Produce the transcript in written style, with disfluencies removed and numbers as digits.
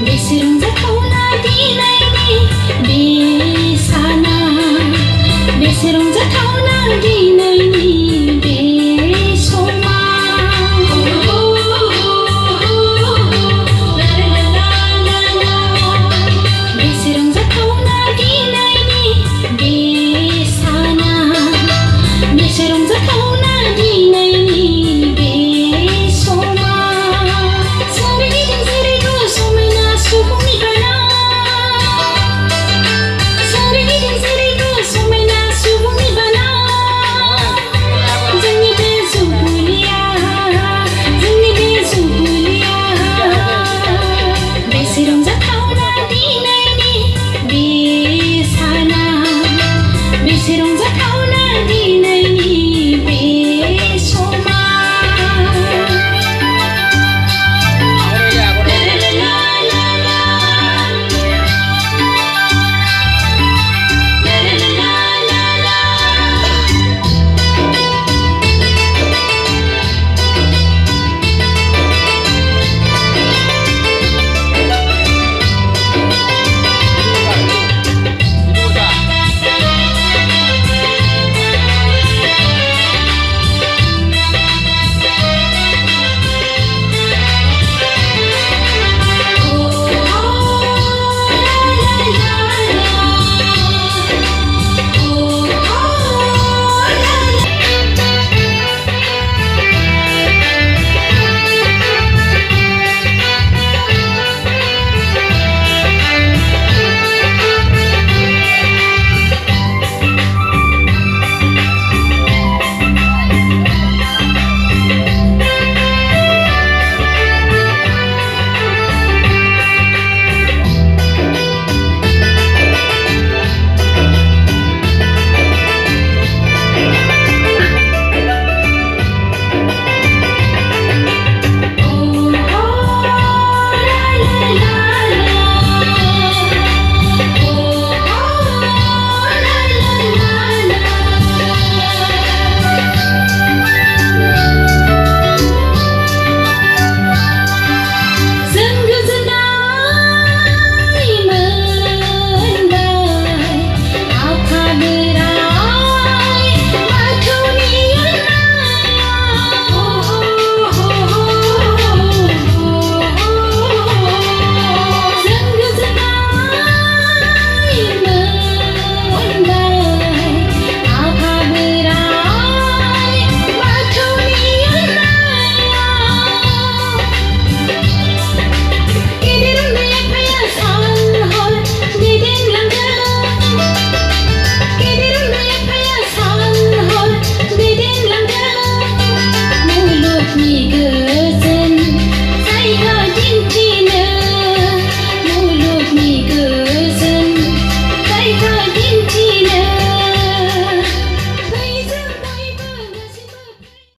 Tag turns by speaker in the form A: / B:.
A: बेसे रंजाथावना दिनैनि बे साना बेसे रंजाथावना दिनैनि बे समा बेसे रंजाथावना दिनैनि बे साना बेसे रंजाथावना दिनैनि बे समा सोरगिदिं जेरैबो समायना सुबुंनि गाना सोरगिदिं जेरैबो समायना सुबुंनि गाना जोंनि बे जुबुलिया बेसे रंजाथावना दिनैनि बे साना बेसे रंजाथावना दिनैनि बे समा